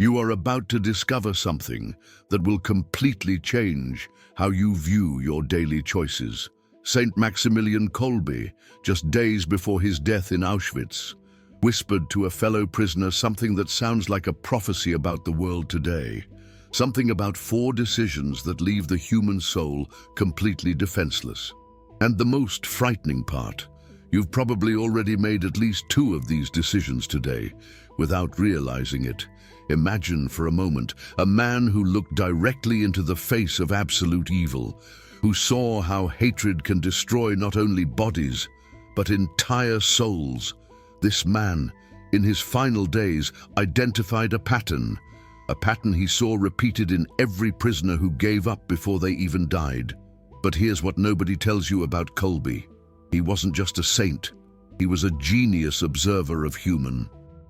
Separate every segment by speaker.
Speaker 1: You are about to discover something that will completely change how you view your daily choices. Saint Maximilian Kolbe, just days before his death in Auschwitz, whispered to a fellow prisoner something that sounds like a prophecy about the world today. Something about 4 decisions that leave the human soul completely defenseless. And the most frightening part, you've probably already made at least 2 of these decisions today, without realizing it. Imagine for a moment a man who looked directly into the face of absolute evil, who saw how hatred can destroy not only bodies, but entire souls. This man, in his final days, identified a pattern he saw repeated in every prisoner who gave up before they even died. But here's what nobody tells you about Kolbe. He wasn't just a saint, he was a genius observer of human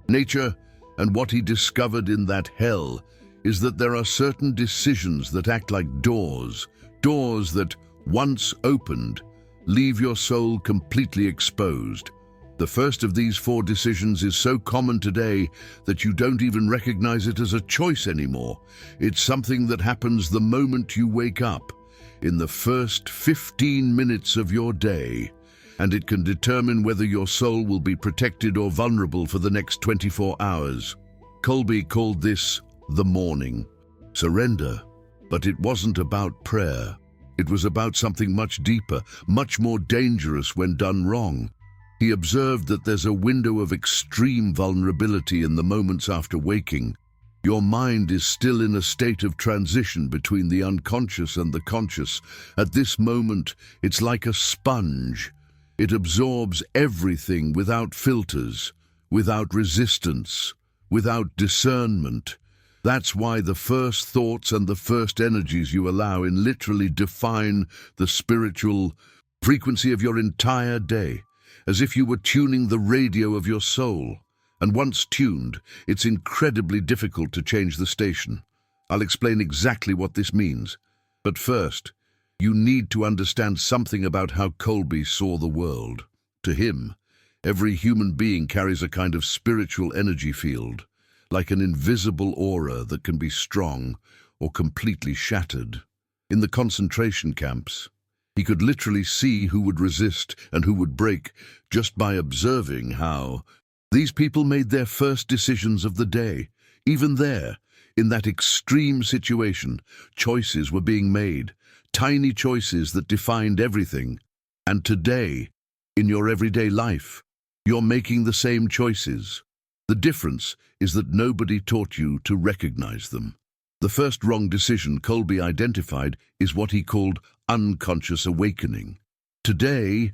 Speaker 1: nature, and what he discovered in that hell is that there are certain decisions that act like doors that, once opened, leave your soul completely exposed. The first of these 4 decisions is so common today that you don't even recognize it as a choice anymore. It's something that happens the moment you wake up, in the first 15 minutes of your day, and it can determine whether your soul will be protected or vulnerable for the next 24 hours. Kolbe called this the morning surrender, but it wasn't about prayer. It was about something much deeper, much more dangerous when done wrong. He observed that there's a window of extreme vulnerability in the moments after waking. Your mind is still in a state of transition between the unconscious and the conscious. At this moment, it's like a sponge. It absorbs everything without filters, without resistance, without discernment. That's why the first thoughts and the first energies you allow in literally define the spiritual frequency of your entire day, as if you were tuning the radio of your soul. And once tuned, it's incredibly difficult to change the station. I'll explain exactly what this means. But first, you need to understand something about how Kolbe saw the world. To him, every human being carries a kind of spiritual energy field, like an invisible aura that can be strong or completely shattered. In the concentration camps, he could literally see who would resist and who would break just by observing how these people made their first decisions of the day. Even there, in that extreme situation, choices were being made, tiny choices that defined everything. And today, in your everyday life, you're making the same choices. The difference is that nobody taught you to recognize them. The first wrong decision Kolbe identified is what he called unconscious awakening. Today,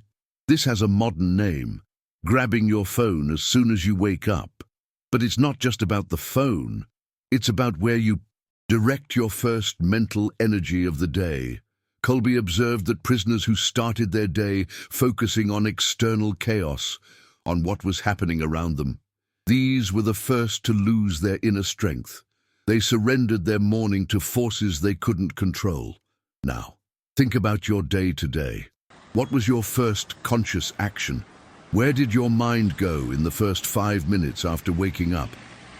Speaker 1: this has a modern name, grabbing your phone as soon as you wake up. But it's not just about the phone, it's about where you direct your first mental energy of the day. Kolbe observed that prisoners who started their day focusing on external chaos, on what was happening around them, these were the first to lose their inner strength. They surrendered their morning to forces they couldn't control. Now, think about your day today. What was your first conscious action? Where did your mind go in the first 5 minutes after waking up?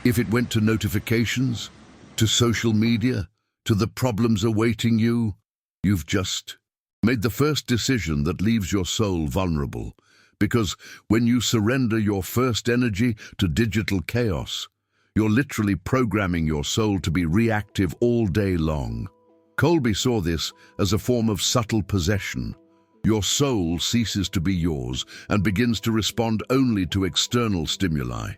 Speaker 1: If it went to notifications, to social media, to the problems awaiting you, you've just made the first decision that leaves your soul vulnerable. Because when you surrender your first energy to digital chaos, you're literally programming your soul to be reactive all day long. Kolbe saw this as a form of subtle possession. Your soul ceases to be yours and begins to respond only to external stimuli.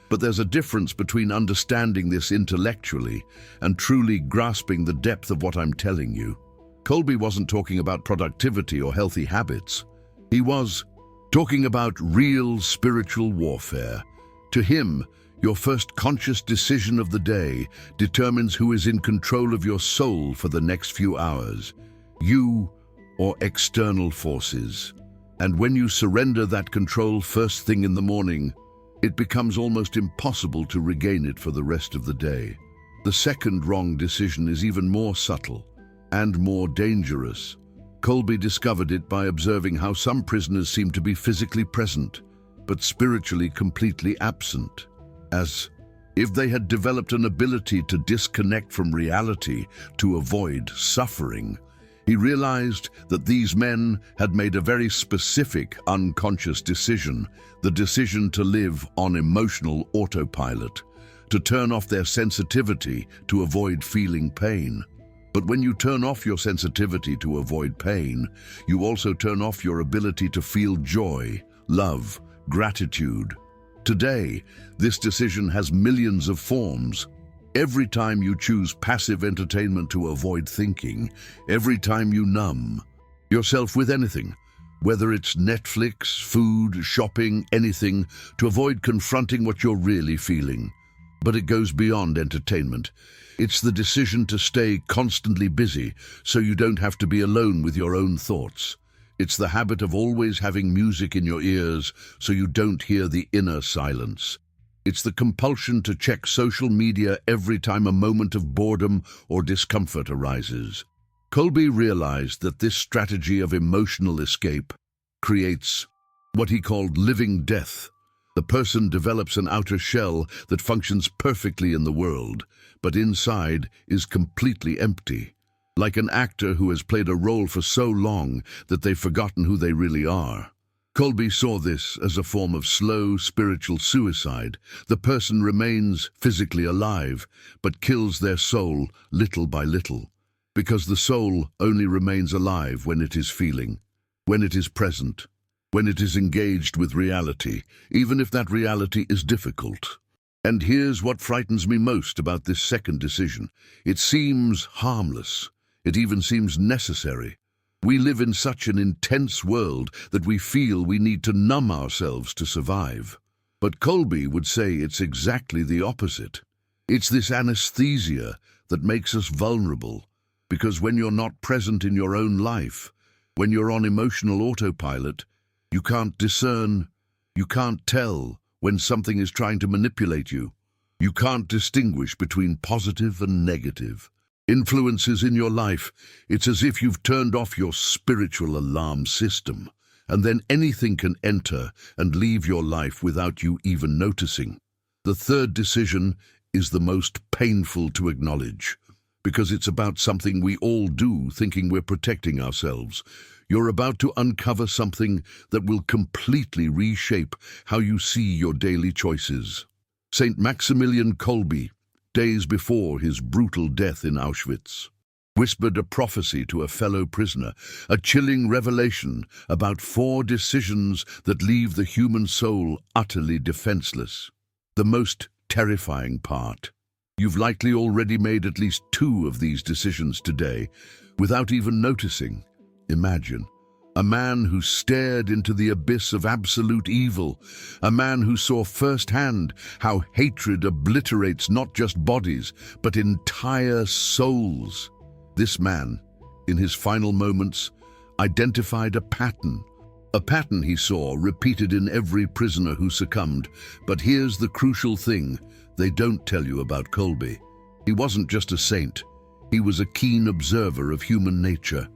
Speaker 1: But there's a difference between understanding this intellectually and truly grasping the depth of what I'm telling you. Kolbe wasn't talking about productivity or healthy habits. He was talking about real spiritual warfare. To him, your first conscious decision of the day determines who is in control of your soul for the next few hours, you or external forces. And when you surrender that control first thing in the morning, it becomes almost impossible to regain it for the rest of the day. The second wrong decision is even more subtle and more dangerous. Kolbe discovered it by observing how some prisoners seem to be physically present, but spiritually completely absent. As If they had developed an ability to disconnect from reality to avoid suffering, he realized that these men had made a very specific unconscious decision, the decision to live on emotional autopilot, to turn off their sensitivity to avoid feeling pain. But when you turn off your sensitivity to avoid pain, you also turn off your ability to feel joy, love, gratitude. Today, this decision has millions of forms. Every time you choose passive entertainment to avoid thinking, every time you numb yourself with anything, whether it's Netflix, food, shopping, anything, to avoid confronting what you're really feeling. But it goes beyond entertainment. It's the decision to stay constantly busy so you don't have to be alone with your own thoughts. It's the habit of always having music in your ears so you don't hear the inner silence. It's the compulsion to check social media every time a moment of boredom or discomfort arises. Kolbe realized that this strategy of emotional escape creates what he called living death. The person develops an outer shell that functions perfectly in the world, but inside is completely empty. Like an actor who has played a role for so long that they've forgotten who they really are. Kolbe saw this as a form of slow spiritual suicide. The person remains physically alive, but kills their soul little by little, because the soul only remains alive when it is feeling, when it is present, when it is engaged with reality, even if that reality is difficult. And here's what frightens me most about this second decision. It seems harmless. It even seems necessary. We live in such an intense world that we feel we need to numb ourselves to survive. But Kolbe would say it's exactly the opposite. It's this anesthesia that makes us vulnerable, because when you're not present in your own life, when you're on emotional autopilot, you can't discern, you can't tell when something is trying to manipulate you. You can't distinguish between positive and negative influences in your life. It's as if you've turned off your spiritual alarm system, and then anything can enter and leave your life without you even noticing. The third decision is the most painful to acknowledge, because it's about something we all do thinking we're protecting ourselves. You're about to uncover something that will completely reshape how you see your daily choices. Saint Maximilian Kolbe, days before his brutal death in Auschwitz, whispered a prophecy to a fellow prisoner, a chilling revelation about 4 decisions that leave the human soul utterly defenseless. The most terrifying part. You've likely already made at least 2 of these decisions today, without even noticing. Imagine. A man who stared into the abyss of absolute evil, a man who saw firsthand how hatred obliterates not just bodies, but entire souls. This man, in his final moments, identified a pattern he saw repeated in every prisoner who succumbed. But here's the crucial thing they don't tell you about Kolbe. He wasn't just a saint, he was a keen observer of human nature.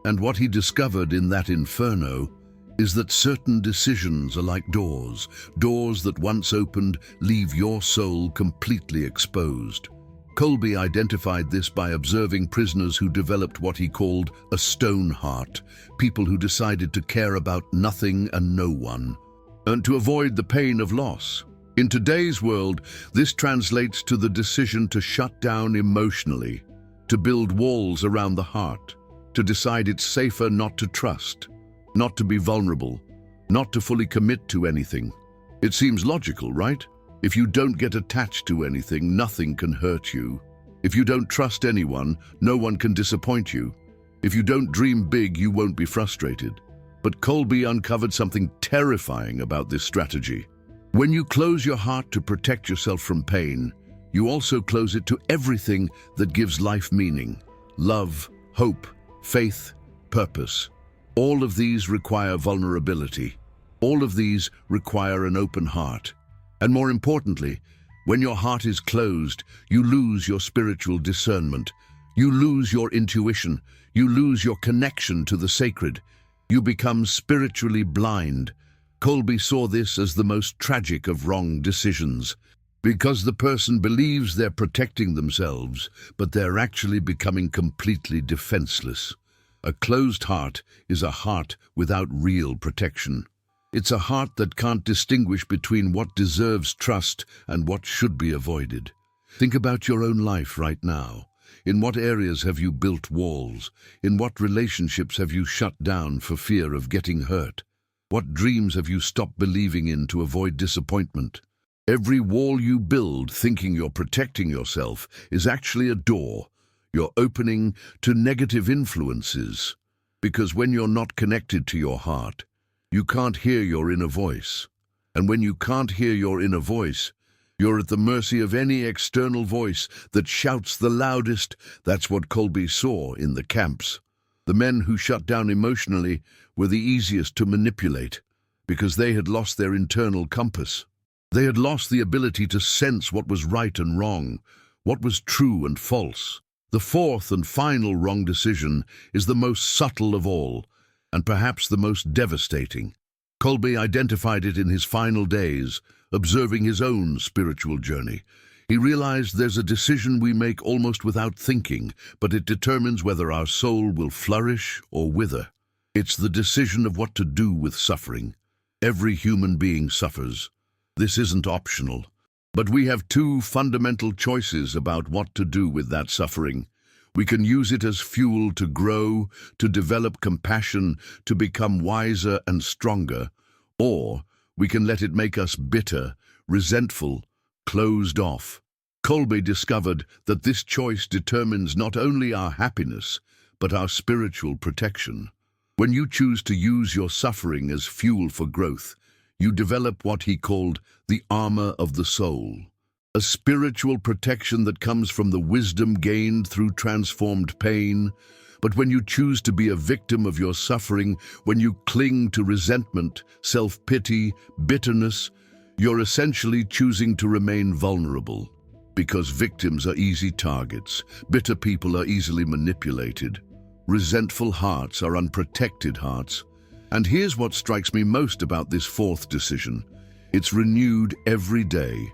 Speaker 1: And what he discovered in that inferno is that certain decisions are like doors. Doors that once opened leave your soul completely exposed. Kolbe identified this by observing prisoners who developed what he called a stone heart, people who decided to care about nothing and no one, and to avoid the pain of loss. In today's world, this translates to the decision to shut down emotionally, to build walls around the heart, to decide it's safer not to trust, not to be vulnerable, not to fully commit to anything. It seems logical, right? If you don't get attached to anything, nothing can hurt you. If you don't trust anyone, no one can disappoint you. If you don't dream big, you won't be frustrated. But Kolbe uncovered something terrifying about this strategy. When you close your heart to protect yourself from pain, you also close it to everything that gives life meaning: love, hope, faith, purpose. All of these require vulnerability. All of these require an open heart. And more importantly, when your heart is closed, you lose your spiritual discernment. You lose your intuition. You lose your connection to the sacred. You become spiritually blind. Kolbe saw this as the most tragic of wrong decisions. Because the person believes they're protecting themselves, but they're actually becoming completely defenseless. A closed heart is a heart without real protection. It's a heart that can't distinguish between what deserves trust and what should be avoided. Think about your own life right now. In what areas have you built walls? In what relationships have you shut down for fear of getting hurt? What dreams have you stopped believing in to avoid disappointment? Every wall you build thinking you're protecting yourself is actually a door you're opening to negative influences. Because when you're not connected to your heart, you can't hear your inner voice. And when you can't hear your inner voice, you're at the mercy of any external voice that shouts the loudest. That's what Kolbe saw in the camps. The men who shut down emotionally were the easiest to manipulate because they had lost their internal compass. They had lost the ability to sense what was right and wrong, what was true and false. The fourth and final wrong decision is the most subtle of all, and perhaps the most devastating. Kolbe identified it in his final days, observing his own spiritual journey. He realized there's a decision we make almost without thinking, but it determines whether our soul will flourish or wither. It's the decision of what to do with suffering. Every human being suffers. This isn't optional. But we have two fundamental choices about what to do with that suffering. We can use it as fuel to grow, to develop compassion, to become wiser and stronger, or we can let it make us bitter, resentful, closed off. Kolbe discovered that this choice determines not only our happiness, but our spiritual protection. When you choose to use your suffering as fuel for growth, you develop what he called the armor of the soul, a spiritual protection that comes from the wisdom gained through transformed pain. But when you choose to be a victim of your suffering, when you cling to resentment, self-pity, bitterness, you're essentially choosing to remain vulnerable. Because victims are easy targets, bitter people are easily manipulated, resentful hearts are unprotected hearts. And here's what strikes me most about this fourth decision. It's renewed every day.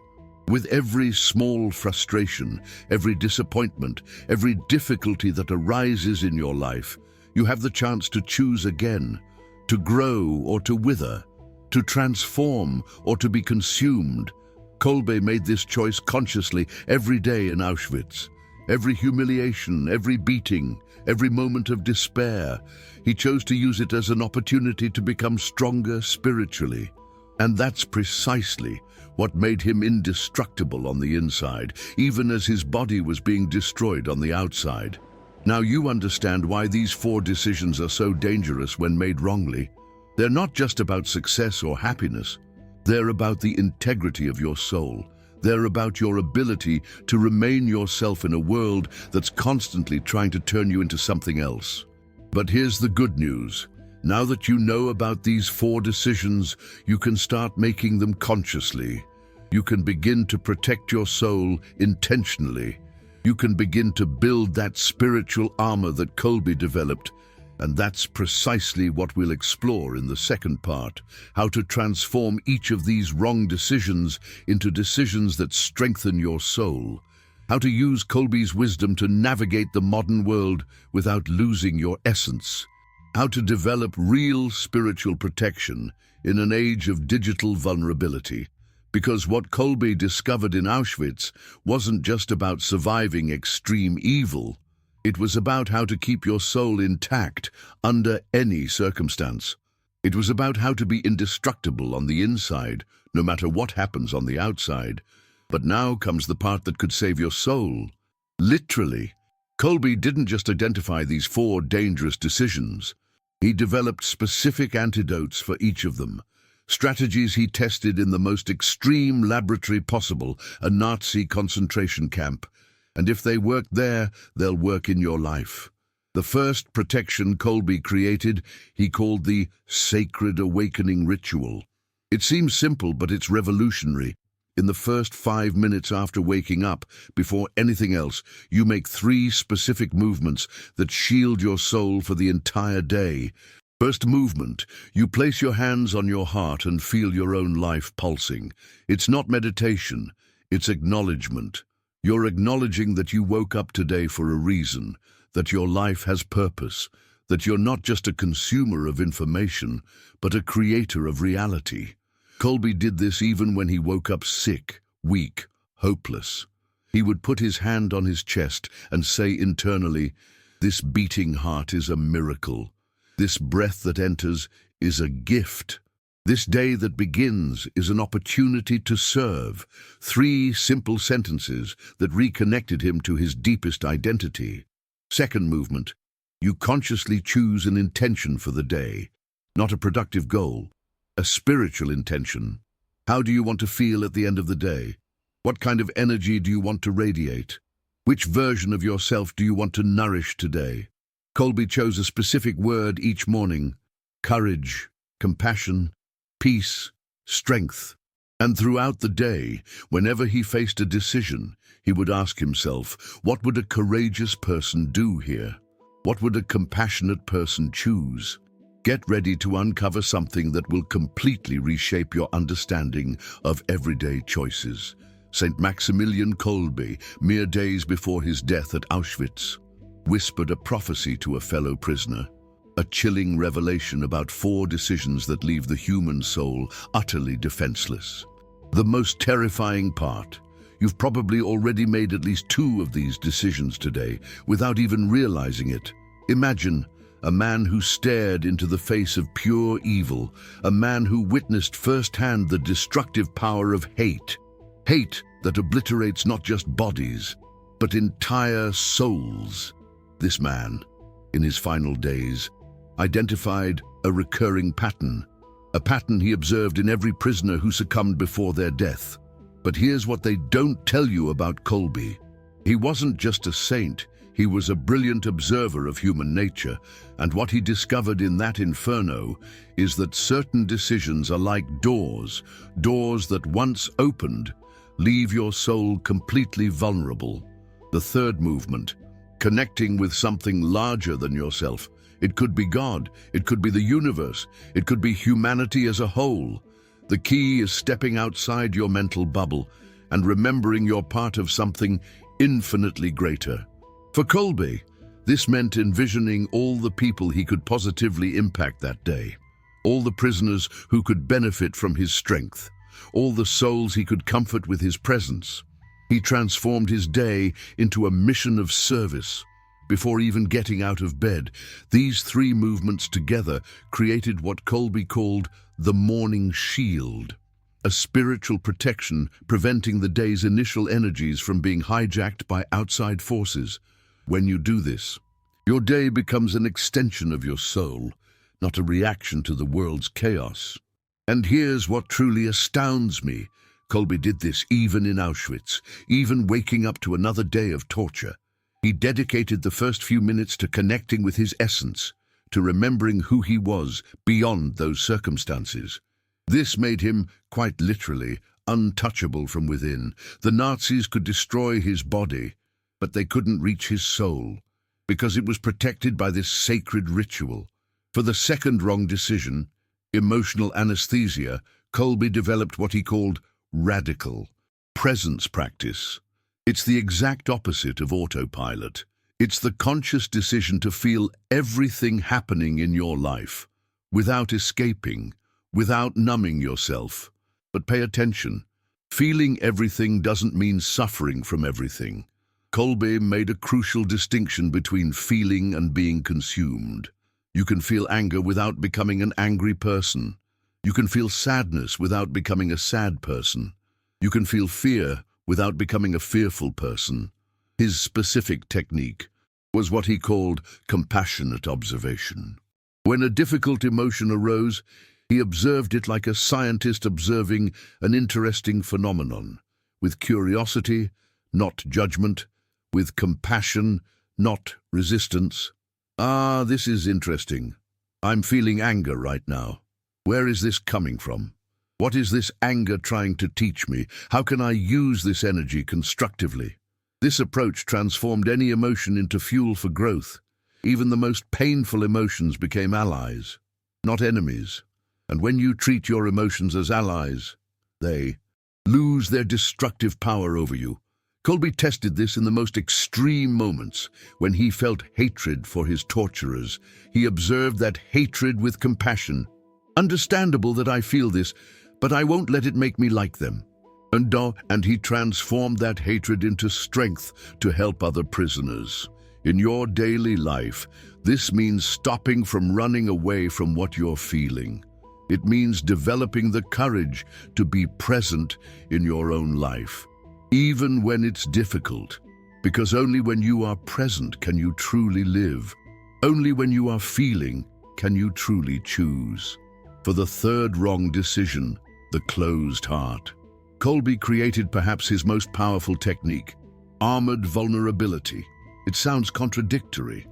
Speaker 1: With every small frustration, every disappointment, every difficulty that arises in your life, you have the chance to choose again, to grow or to wither, to transform or to be consumed. Kolbe made this choice consciously every day in Auschwitz. Every humiliation, every beating, every moment of despair, he chose to use it as an opportunity to become stronger spiritually. And that's precisely what made him indestructible on the inside, even as his body was being destroyed on the outside. Now you understand why these four decisions are so dangerous when made wrongly. They're not just about success or happiness. They're about the integrity of your soul. They're about your ability to remain yourself in a world that's constantly trying to turn you into something else. But here's the good news. Now that you know about these four decisions, you can start making them consciously. You can begin to protect your soul intentionally. You can begin to build that spiritual armor that Kolbe developed. And that's precisely what we'll explore in the second part, how to transform each of these wrong decisions into decisions that strengthen your soul, how to use Kolbe's wisdom to navigate the modern world without losing your essence, how to develop real spiritual protection in an age of digital vulnerability. Because what Kolbe discovered in Auschwitz wasn't just about surviving extreme evil. It was about how to keep your soul intact under any circumstance. It was about how to be indestructible on the inside, no matter what happens on the outside. But now comes the part that could save your soul. Literally. Kolbe didn't just identify these four dangerous decisions. He developed specific antidotes for each of them. Strategies he tested in the most extreme laboratory possible, a Nazi concentration camp. And if they work there, they'll work in your life. The first protection Kolbe created, he called the Sacred Awakening Ritual. It seems simple, but it's revolutionary. In the first 5 minutes after waking up, before anything else, you make 3 specific movements that shield your soul for the entire day. First movement, you place your hands on your heart and feel your own life pulsing. It's not meditation. It's acknowledgement. You're acknowledging that you woke up today for a reason, that your life has purpose, that you're not just a consumer of information, but a creator of reality. Kolbe did this even when he woke up sick, weak, hopeless. He would put his hand on his chest and say internally, "This beating heart is a miracle. This breath that enters is a gift. This day that begins is an opportunity to serve." 3 simple sentences that reconnected him to his deepest identity. Second movement, you consciously choose an intention for the day, not a productive goal, a spiritual intention. How do you want to feel at the end of the day? What kind of energy do you want to radiate? Which version of yourself do you want to nourish today? Kolbe chose a specific word each morning: courage, compassion, peace, strength. And throughout the day, whenever he faced a decision, he would ask himself, what would a courageous person do here? What would a compassionate person choose? Get ready to uncover something that will completely reshape your understanding of everyday choices. Saint Maximilian Kolbe, mere days before his death at Auschwitz, whispered a prophecy to a fellow prisoner, a chilling revelation about 4 decisions that leave the human soul utterly defenseless. The most terrifying part: you've probably already made at least 2 of these decisions today without even realizing it. Imagine a man who stared into the face of pure evil, a man who witnessed firsthand the destructive power of hate. Hate that obliterates not just bodies, but entire souls. This man, in his final days, identified a recurring pattern, a pattern he observed in every prisoner who succumbed before their death. But here's what they don't tell you about Kolbe. He wasn't just a saint, he was a brilliant observer of human nature, and what he discovered in that inferno is that certain decisions are like doors that once opened, leave your soul completely vulnerable. The third movement, connecting with something larger than yourself. It could be God, it could be the universe, it could be humanity as a whole. The key is stepping outside your mental bubble and remembering you're part of something infinitely greater. For Kolbe, this meant envisioning all the people he could positively impact that day, all the prisoners who could benefit from his strength, all the souls he could comfort with his presence. He transformed his day into a mission of service. Before even getting out of bed, these 3 movements together created what Kolbe called the morning shield, a spiritual protection preventing the day's initial energies from being hijacked by outside forces. When you do this, your day becomes an extension of your soul, not a reaction to the world's chaos. And here's what truly astounds me. Kolbe did this even in Auschwitz, even waking up to another day of torture. He dedicated the first few minutes to connecting with his essence, to remembering who he was beyond those circumstances. This made him, quite literally, untouchable from within. The Nazis could destroy his body, but they couldn't reach his soul, because it was protected by this sacred ritual. For the second wrong decision, emotional anesthesia, Kolbe developed what he called radical presence practice. It's the exact opposite of autopilot. It's the conscious decision to feel everything happening in your life, without escaping, without numbing yourself. But pay attention. Feeling everything doesn't mean suffering from everything. Kolbe made a crucial distinction between feeling and being consumed. You can feel anger without becoming an angry person. You can feel sadness without becoming a sad person. You can feel fear without becoming a fearful person. His specific technique was what he called compassionate observation. When a difficult emotion arose, he observed it like a scientist observing an interesting phenomenon, with curiosity, not judgment, with compassion, not resistance. Ah, this is interesting. I'm feeling anger right now. Where is this coming from? What is this anger trying to teach me? How can I use this energy constructively? This approach transformed any emotion into fuel for growth. Even the most painful emotions became allies, not enemies. And when you treat your emotions as allies, they lose their destructive power over you. Kolbe tested this in the most extreme moments. When he felt hatred for his torturers, he observed that hatred with compassion. Understandable that I feel this, but I won't let it make me like them. And he transformed that hatred into strength to help other prisoners. In your daily life, this means stopping from running away from what you're feeling. It means developing the courage to be present in your own life, even when it's difficult, because only when you are present can you truly live. Only when you are feeling can you truly choose. For the third wrong decision, the closed heart. Kolbe created perhaps his most powerful technique, armored vulnerability. It sounds contradictory,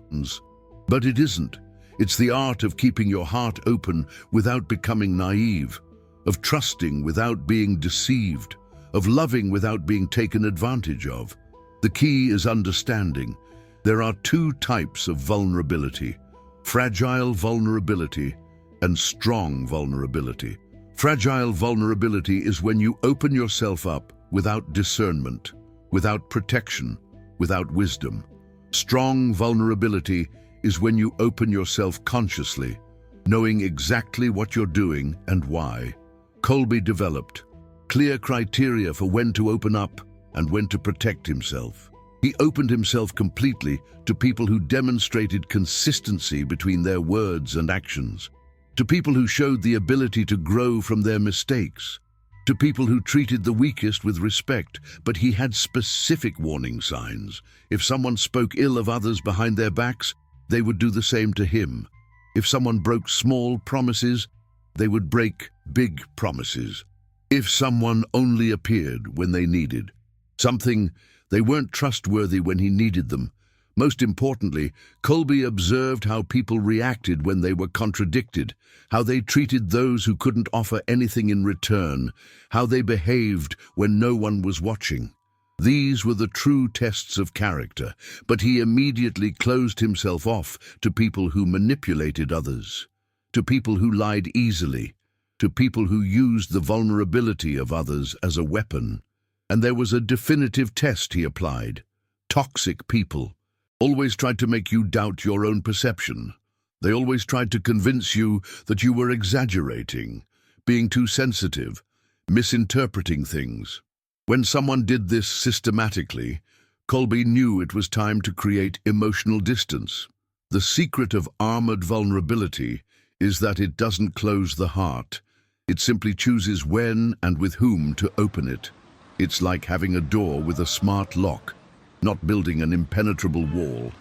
Speaker 1: but it isn't. It's the art of keeping your heart open without becoming naive, of trusting without being deceived, of loving without being taken advantage of. The key is understanding. There are two types of vulnerability: fragile vulnerability and strong vulnerability. Fragile vulnerability is when you open yourself up without discernment, without protection, without wisdom. Strong vulnerability is when you open yourself consciously, knowing exactly what you're doing and why. Kolbe developed clear criteria for when to open up and when to protect himself. He opened himself completely to people who demonstrated consistency between their words and actions, to people who showed the ability to grow from their mistakes, to people who treated the weakest with respect. But he had specific warning signs. If someone spoke ill of others behind their backs, they would do the same to him. If someone broke small promises, they would break big promises. If someone only appeared when they needed something, they weren't trustworthy when he needed them. Most importantly, Kolbe observed how people reacted when they were contradicted, how they treated those who couldn't offer anything in return, how they behaved when no one was watching. These were the true tests of character, but he immediately closed himself off to people who manipulated others, to people who lied easily, to people who used the vulnerability of others as a weapon. And there was a definitive test he applied: toxic people. Always tried to make you doubt your own perception. They always tried to convince you that you were exaggerating, being too sensitive, misinterpreting things. When someone did this systematically, Kolbe knew it was time to create emotional distance. The secret of armored vulnerability is that it doesn't close the heart. It simply chooses when and with whom to open it. It's like having a door with a smart lock, not building an impenetrable wall.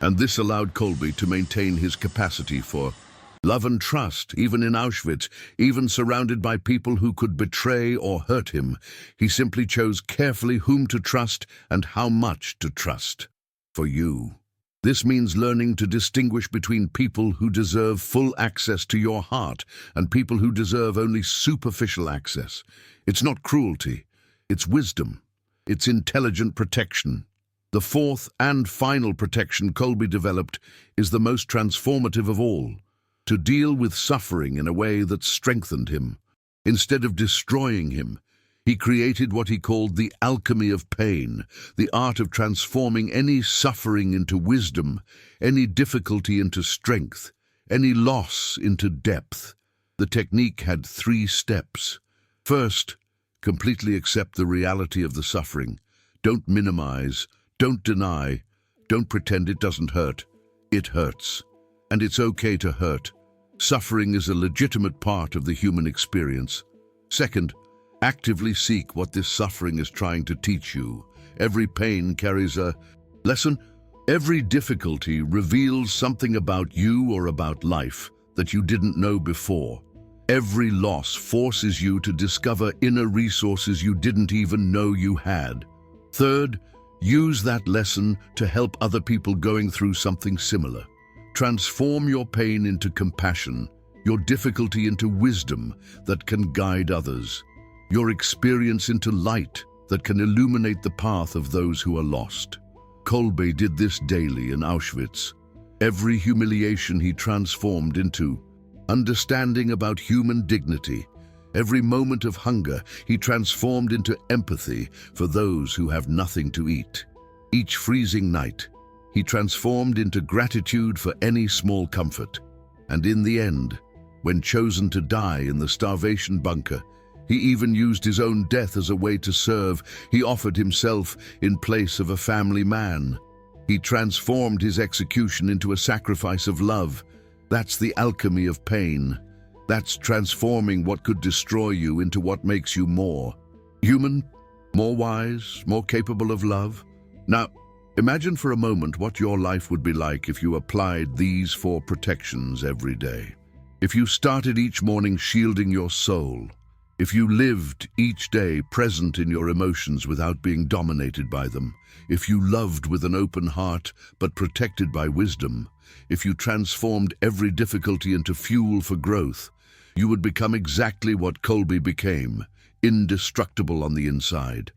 Speaker 1: And this allowed Kolbe to maintain his capacity for love and trust, even in Auschwitz, even surrounded by people who could betray or hurt him. He simply chose carefully whom to trust and how much to trust. For you, this means learning to distinguish between people who deserve full access to your heart and people who deserve only superficial access. It's not cruelty, it's wisdom. It's intelligent protection. The fourth and final protection Kolbe developed is the most transformative of all: to deal with suffering in a way that strengthened him. Instead of destroying him, he created what he called the alchemy of pain, the art of transforming any suffering into wisdom, any difficulty into strength, any loss into depth. The technique had 3 steps. First, completely accept the reality of the suffering. Don't minimize, don't deny, don't pretend it doesn't hurt. It hurts. And it's okay to hurt. Suffering is a legitimate part of the human experience. Second, actively seek what this suffering is trying to teach you. Every pain carries a lesson. Every difficulty reveals something about you or about life that you didn't know before. Every loss forces you to discover inner resources you didn't even know you had. Third, use that lesson to help other people going through something similar. Transform your pain into compassion, your difficulty into wisdom that can guide others, your experience into light that can illuminate the path of those who are lost. Kolbe did this daily in Auschwitz. Every humiliation he transformed into understanding about human dignity. Every moment of hunger he transformed into empathy for those who have nothing to eat. Each freezing night, he transformed into gratitude for any small comfort. And in the end, when chosen to die in the starvation bunker, he even used his own death as a way to serve. He offered himself in place of a family man. He transformed his execution into a sacrifice of love. That's the alchemy of pain. That's transforming what could destroy you into what makes you more human, more wise, more capable of love. Now, imagine for a moment what your life would be like if you applied these 4 protections every day. If you started each morning shielding your soul, if you lived each day present in your emotions without being dominated by them, if you loved with an open heart but protected by wisdom, if you transformed every difficulty into fuel for growth, you would become exactly what Kolbe became, indestructible on the inside.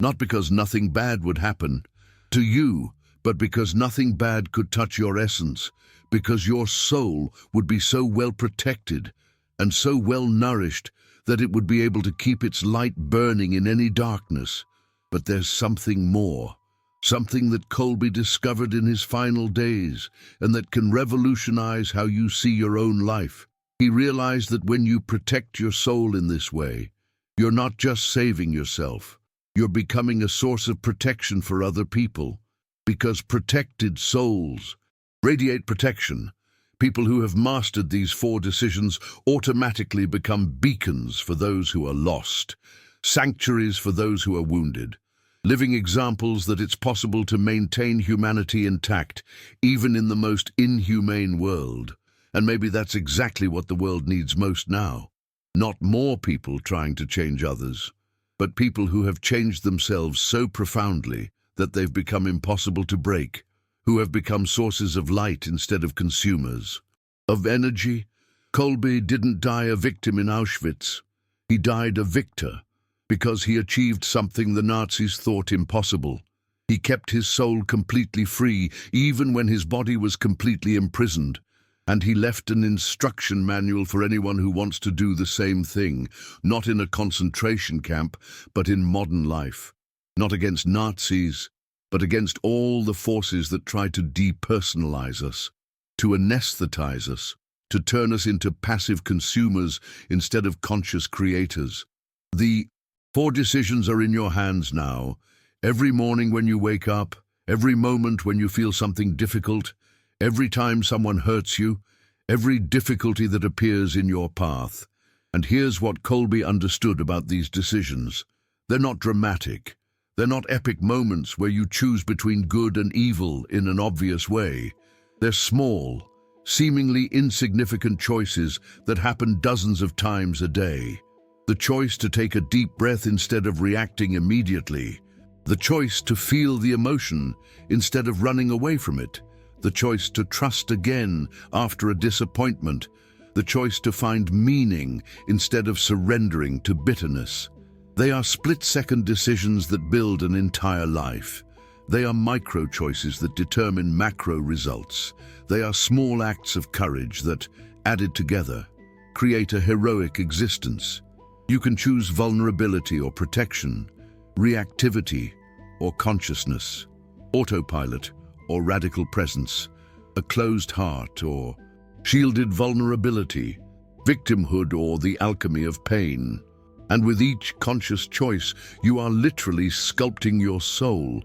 Speaker 1: Not because nothing bad would happen to you, but because nothing bad could touch your essence, because your soul would be so well protected and so well nourished that it would be able to keep its light burning in any darkness. But there's something more, something that Kolbe discovered in his final days and that can revolutionize how you see your own life. He realized that when you protect your soul in this way, you're not just saving yourself, you're becoming a source of protection for other people, because protected souls radiate protection. People who have mastered these 4 decisions automatically become beacons for those who are lost, sanctuaries for those who are wounded, living examples that it's possible to maintain humanity intact, even in the most inhumane world. And maybe that's exactly what the world needs most now. Not more people trying to change others, but people who have changed themselves so profoundly that they've become impossible to break, who have become sources of light instead of consumers of energy. Kolbe didn't die a victim in Auschwitz. He died a victor because he achieved something the Nazis thought impossible. He kept his soul completely free, even when his body was completely imprisoned. And he left an instruction manual for anyone who wants to do the same thing, not in a concentration camp, but in modern life. Not against Nazis, but against all the forces that try to depersonalize us, to anesthetize us, to turn us into passive consumers instead of conscious creators. The 4 decisions are in your hands now. Every morning when you wake up, every moment when you feel something difficult, every time someone hurts you, every difficulty that appears in your path. And here's what Kolbe understood about these decisions. They're not dramatic. They're not epic moments where you choose between good and evil in an obvious way. They're small, seemingly insignificant choices that happen dozens of times a day. The choice to take a deep breath instead of reacting immediately. The choice to feel the emotion instead of running away from it. The choice to trust again after a disappointment. The choice to find meaning instead of surrendering to bitterness. They are split-second decisions that build an entire life. They are micro-choices that determine macro results. They are small acts of courage that, added together, create a heroic existence. You can choose vulnerability or protection, reactivity or consciousness, autopilot or radical presence, a closed heart or shielded vulnerability, victimhood or the alchemy of pain. And with each conscious choice, you are literally sculpting your soul.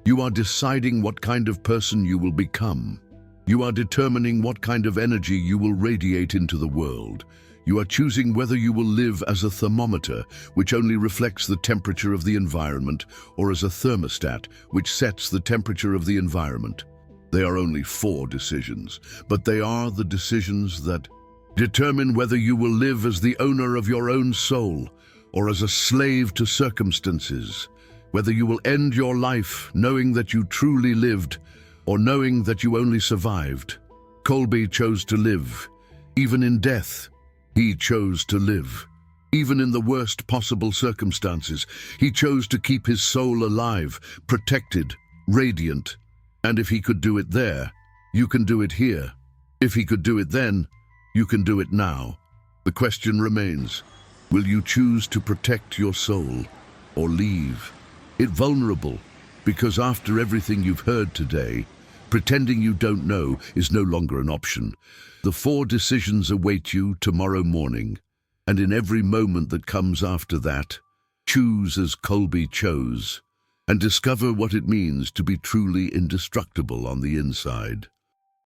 Speaker 1: You are deciding what kind of person you will become. You are determining what kind of energy you will radiate into the world. You are choosing whether you will live as a thermometer, which only reflects the temperature of the environment, or as a thermostat, which sets the temperature of the environment. They are only 4 decisions, but they are the decisions that determine whether you will live as the owner of your own soul, or as a slave to circumstances, whether you will end your life knowing that you truly lived, or knowing that you only survived. Kolbe chose to live. Even in death, he chose to live. Even in the worst possible circumstances, he chose to keep his soul alive, protected, radiant. And if he could do it there, you can do it here. If he could do it then, you can do it now. The question remains, Will you choose to protect your soul or leave it vulnerable? Because after everything you've heard today, pretending you don't know is no longer an option. The 4 decisions await you tomorrow morning, and in every moment that comes after that, choose as Kolbe chose, and discover what it means to be truly indestructible on the inside.